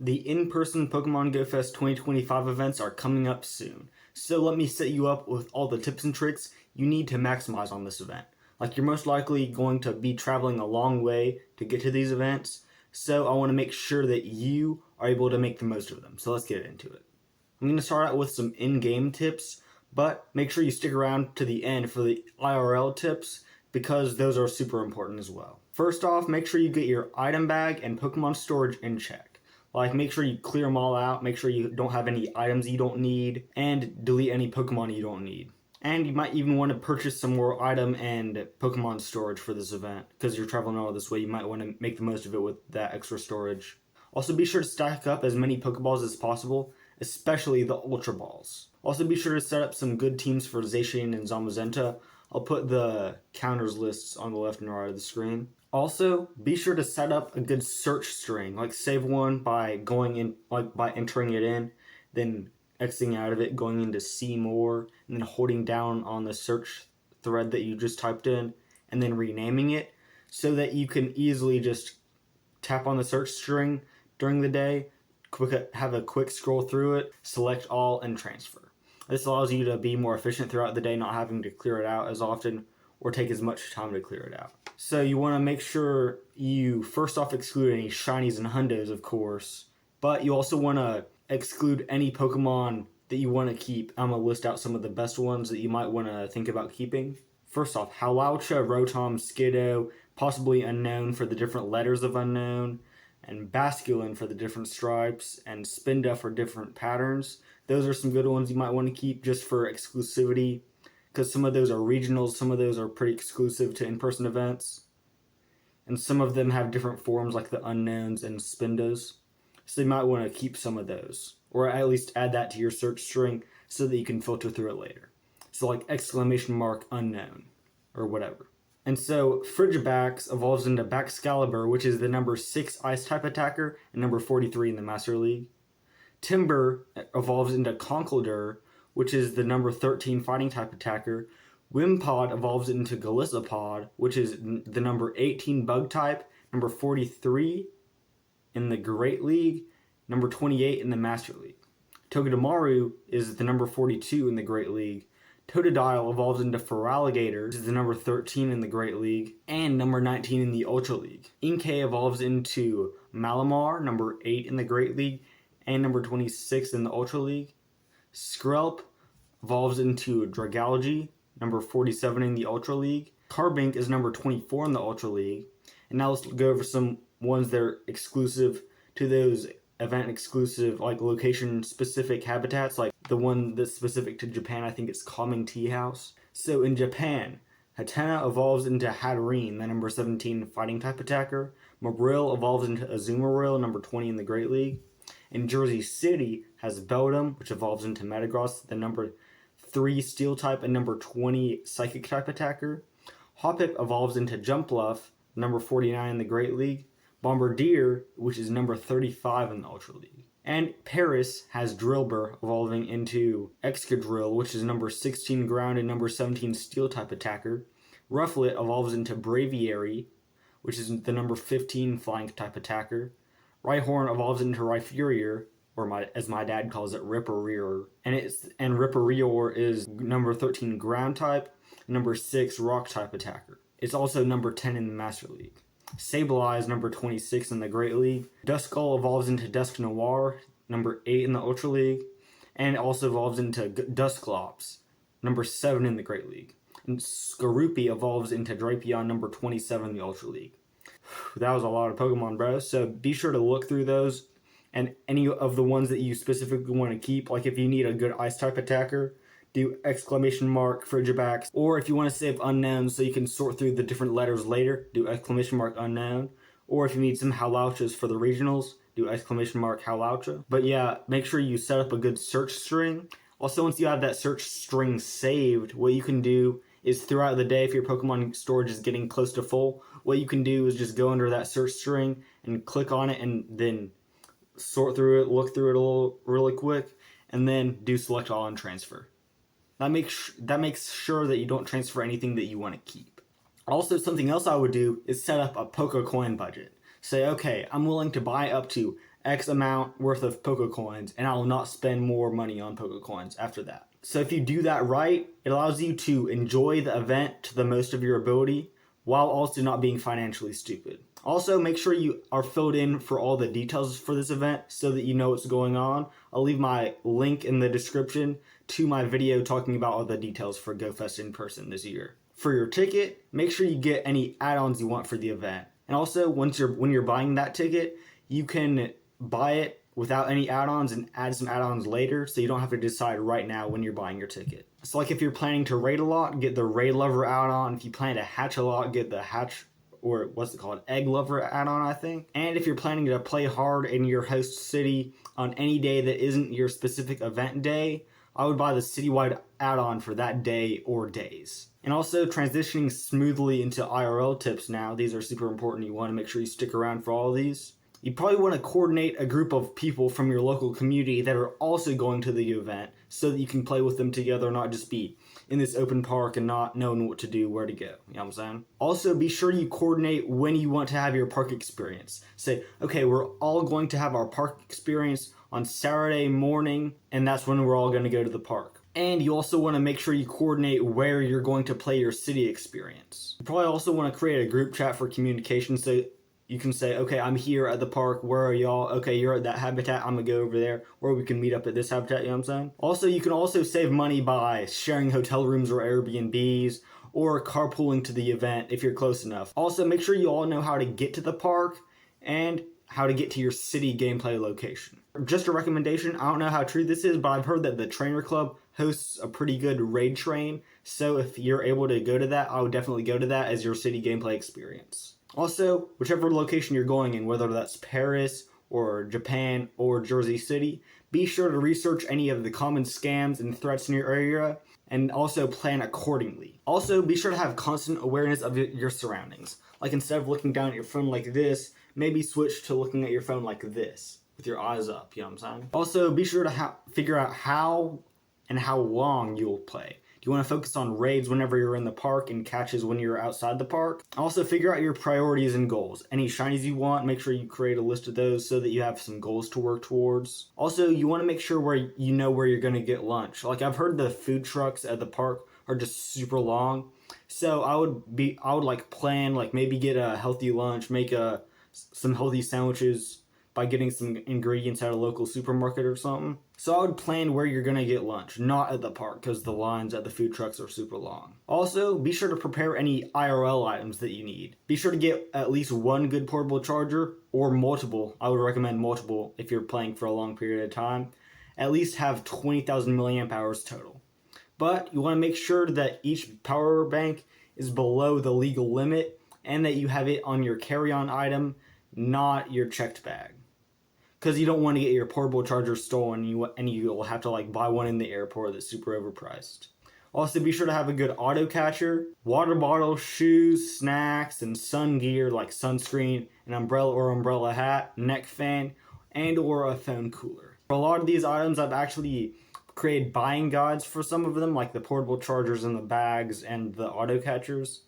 The in-person Pokemon Go Fest 2025 events are coming up soon, so let me set you up with all the tips and tricks you need to maximize on this event. Like, you're most likely going to be traveling a long way to get to these events, so I want to make sure that you are able to make the most of them. So let's get into it. I'm going to start out with some in-game tips, but make sure you stick around to the end for the IRL tips because those are super important as well. First off, make sure you get your item bag and Pokemon storage in check. Like, make sure you clear them all out, make sure you don't have any items you don't need, and delete any Pokemon you don't need. And you might even want to purchase some more item and Pokemon storage for this event, because you're traveling all this way, you might want to make the most of it with that extra storage. Also, be sure to stack up as many Pokeballs as possible, especially the Ultra Balls. Also, be sure to set up some good teams for Zacian and Zamazenta. I'll put the counters lists on the left and right of the screen. Also, be sure to set up a good search string, like save one by going in, like by entering it in, then exiting out of it, going into see more, and then holding down on the search thread that you just typed in, and then renaming it, so that you can easily just tap on the search string during the day, have a quick scroll through it, select all, and transfer. This allows you to be more efficient throughout the day, not having to clear it out as often or take as much time to clear it out. So you want to make sure you first off exclude any shinies and hundos, of course, but you also want to exclude any Pokemon that you want to keep. I'm going to list out some of the best ones that you might want to think about keeping. First off, Hawlucha, Rotom, Skiddo, possibly Unknown for the different letters of Unknown, and Basculin for the different stripes, and Spinda for different patterns. Those are some good ones you might want to keep just for exclusivity, because some of those are regionals, some of those are pretty exclusive to in-person events, and some of them have different forms like the Unknowns and Spindas. So you might want to keep some of those, or at least add that to your search string so that you can filter through it later. So like exclamation mark unknown, or whatever. And so Frigibax evolves into Baxcalibur, which is the number 6 ice type attacker and number 43 in the Master League. Timber evolves into Conkeldurr, which is the number 13 fighting type attacker. Wimpod evolves into Golisopod, which is the number 18 bug type, number 43 in the Great League, number 28 in the Master League. Togedemaru is the number 42 in the Great League. Totodile evolves into Feraligatr, which is the number 13 in the Great League, and number 19 in the Ultra League. Inkay evolves into Malamar, number 8 in the Great League, and number 26 in the Ultra League. Skrelp evolves into Dragalge, number 47 in the Ultra League. Carbink is number 24 in the Ultra League. And now let's go over some ones that are exclusive to those event exclusive, like location specific habitats, like the one that's specific to Japan. I think it's Calming Tea House. So in Japan, Hatena evolves into Hatterene, the number 17 fighting type attacker. Mabril evolves into Azumarill, number 20 in the Great League. In Jersey City has Beldum, which evolves into Metagross, the number 3 steel type and number 20 psychic type attacker. Hoppip evolves into Jumpluff, number 49 in the Great League. Bombardier, which is number 35 in the Ultra League. And Paris has Drillbur evolving into Excadrill, which is number 16 ground and number 17 steel type attacker. Rufflet evolves into Braviary, which is the number 15 flying type attacker. Rhyhorn evolves into Rhyperior, or as my dad calls it, Riparior. And Riparior is number 13 ground type, number 6 rock type attacker. It's also number 10 in the Master League. Sableye, number 26 in the Great League. Duskull evolves into Dusknoir, number 8 in the Ultra League. And it also evolves into Dusclops, number 7 in the Great League. And Skorupi evolves into Drapion, number 27 in the Ultra League. That was a lot of Pokemon, bro. So be sure to look through those. And any of the ones that you specifically want to keep, like if you need a good Ice-type attacker, do exclamation mark Frigibax, or if you want to save unknown so you can sort through the different letters later, do exclamation mark unknown, or if you need some Hawluchas for the regionals, do exclamation mark Hawlucha. But yeah, make sure you set up a good search string. Also, once you have that search string saved, what you can do is throughout the day, if your Pokemon storage is getting close to full, what you can do is just go under that search string and click on it and then sort through it, look through it really quick, and then do select all and transfer. That makes sure that you don't transfer anything that you want to keep. Also, something else I would do is set up a Pokecoin budget. Say, okay, I'm willing to buy up to X amount worth of Pokecoins, and I will not spend more money on Pokecoins after that. So if you do that right, it allows you to enjoy the event to the most of your ability while also not being financially stupid. Also, make sure you are filled in for all the details for this event so that you know what's going on. I'll leave my link in the description to my video talking about all the details for GoFest in person this year. For your ticket, make sure you get any add-ons you want for the event. And also, when you're buying that ticket, you can buy it without any add-ons and add some add-ons later, so you don't have to decide right now when you're buying your ticket. So like if you're planning to raid a lot, get the Raid Lover add-on. If you plan to hatch a lot, get the hatch, or what's it called, Egg Lover add-on, I think. And if you're planning to play hard in your host city on any day that isn't your specific event day, I would buy the citywide add-on for that day or days. And also, transitioning smoothly into IRL tips now. These are super important. You want to make sure you stick around for all of these. You probably want to coordinate a group of people from your local community that are also going to the event so that you can play with them together, not just be in this open park and not knowing what to do, where to go. You know what I'm saying? Also, be sure you coordinate when you want to have your park experience. Say, okay, we're all going to have our park experience on Saturday morning, and that's when we're all going to go to the park. And you also want to make sure you coordinate where you're going to play your city experience. You probably also want to create a group chat for communication so you can say, okay, I'm here at the park, where are y'all? Okay, you're at that habitat, I'm gonna go over there, or we can meet up at this habitat, you know what I'm saying? Also, you can also save money by sharing hotel rooms or Airbnbs, or carpooling to the event if you're close enough. Also, make sure you all know how to get to the park, and how to get to your city gameplay location. Just a recommendation, I don't know how true this is, but I've heard that the Trainer Club hosts a pretty good raid train, so if you're able to go to that, I would definitely go to that as your city gameplay experience. Also, whichever location you're going in, whether that's Paris or Japan or Jersey City, be sure to research any of the common scams and threats in your area and also plan accordingly. Also, be sure to have constant awareness of your surroundings. Like instead of looking down at your phone like this, maybe switch to looking at your phone like this with your eyes up, you know what I'm saying? Also, be sure to figure out how and how long you'll play. Do you want to focus on raids whenever you're in the park and catches when you're outside the park? Also, figure out your priorities and goals. Any shinies you want, make sure you create a list of those so that you have some goals to work towards. Also, you want to make sure where you know where you're going to get lunch. Like I've heard the food trucks at the park are just super long. So I would like plan, like maybe get a healthy lunch, make some healthy sandwiches by getting some ingredients at a local supermarket or something. So I would plan where you're gonna get lunch, not at the park, because the lines at the food trucks are super long. Also, be sure to prepare any IRL items that you need. Be sure to get at least one good portable charger, or multiple. I would recommend multiple if you're playing for a long period of time. At least have 20,000 milliamp hours total. But you want to make sure that each power bank is below the legal limit and that you have it on your carry-on item, not your checked bag. Because you don't want to get your portable charger stolen and you'll have to like buy one in the airport that's super overpriced. Also, be sure to have a good auto catcher, water bottle, shoes, snacks, and sun gear like sunscreen, an umbrella or umbrella hat, neck fan, and or a phone cooler. For a lot of these items, I've actually created buying guides for some of them, like the portable chargers and the bags and the auto catchers.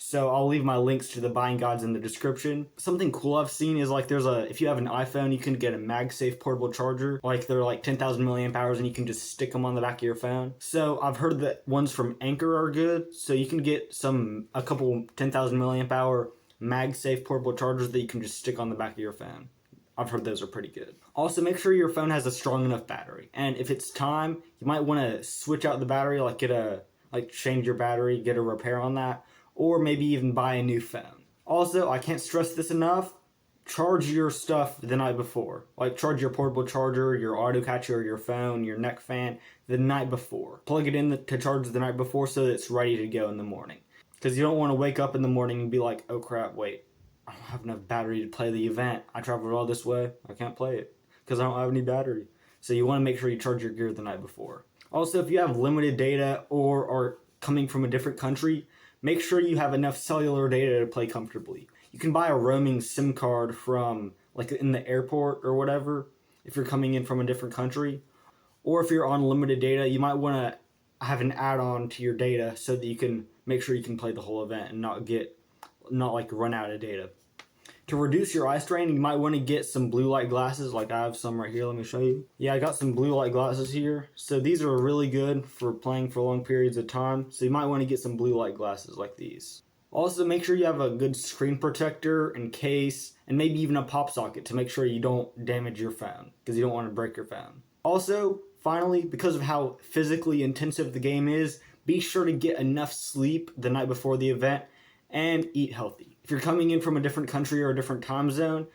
So I'll leave my links to the buying guides in the description. Something cool I've seen is like if you have an iPhone, you can get a MagSafe portable charger. Like they're like 10,000 milliamp hours and you can just stick them on the back of your phone. So I've heard that ones from Anchor are good. So you can get a couple 10,000 milliamp hour MagSafe portable chargers that you can just stick on the back of your phone. I've heard those are pretty good. Also, make sure your phone has a strong enough battery. And if it's time, you might want to switch out the battery, change your battery, get a repair on that. Or maybe even buy a new phone. Also, I can't stress this enough, charge your stuff the night before. Like charge your portable charger, your auto catcher, your phone, your neck fan the night before. Plug it in to charge the night before so that it's ready to go in the morning. Because you don't want to wake up in the morning and be like, oh crap, wait, I don't have enough battery to play the event. I traveled all this way, I can't play it because I don't have any battery. So you want to make sure you charge your gear the night before. Also, if you have limited data or are coming from a different country, make sure you have enough cellular data to play comfortably. You can buy a roaming SIM card from, like in the airport or whatever, if you're coming in from a different country. Or if you're on limited data, you might want to have an add-on to your data so that you can make sure you can play the whole event and not run out of data. To reduce your eye strain, you might want to get some blue light glasses. Like I have some right here. Let me show you. Yeah, I got some blue light glasses here. So these are really good for playing for long periods of time. So you might want to get some blue light glasses like these. Also, make sure you have a good screen protector and case, and maybe even a pop socket to make sure you don't damage your phone, because you don't want to break your phone. Also, finally, because of how physically intensive the game is, be sure to get enough sleep the night before the event and eat healthy. If you're coming in from a different country or a different time zone,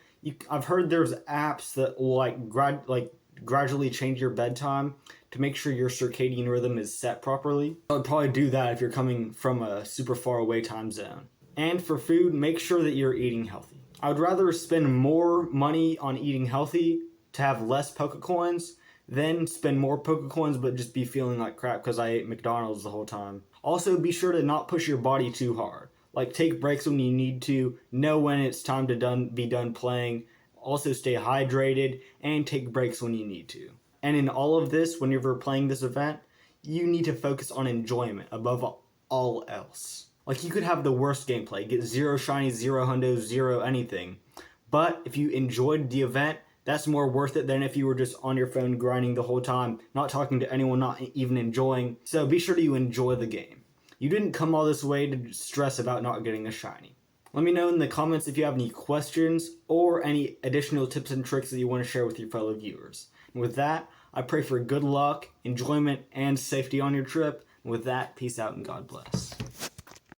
I've heard there's apps that will gradually change your bedtime to make sure your circadian rhythm is set properly. I would probably do that if you're coming from a super far away time zone. And for food, make sure that you're eating healthy. I would rather spend more money on eating healthy to have less Pokecoins than spend more Pokecoins but just be feeling like crap because I ate McDonald's the whole time. Also, be sure to not push your body too hard. Like, take breaks when you need to, know when it's time to be done playing, also stay hydrated, and take breaks when you need to. And in all of this, whenever playing this event, you need to focus on enjoyment above all else. Like, you could have the worst gameplay, get 0 shinies, 0 hundos, 0 anything, but if you enjoyed the event, that's more worth it than if you were just on your phone grinding the whole time, not talking to anyone, not even enjoying. So be sure you enjoy the game. You didn't come all this way to stress about not getting a shiny. Let me know in the comments if you have any questions or any additional tips and tricks that you want to share with your fellow viewers. And with that, I pray for good luck, enjoyment, and safety on your trip. And with that, peace out and God bless.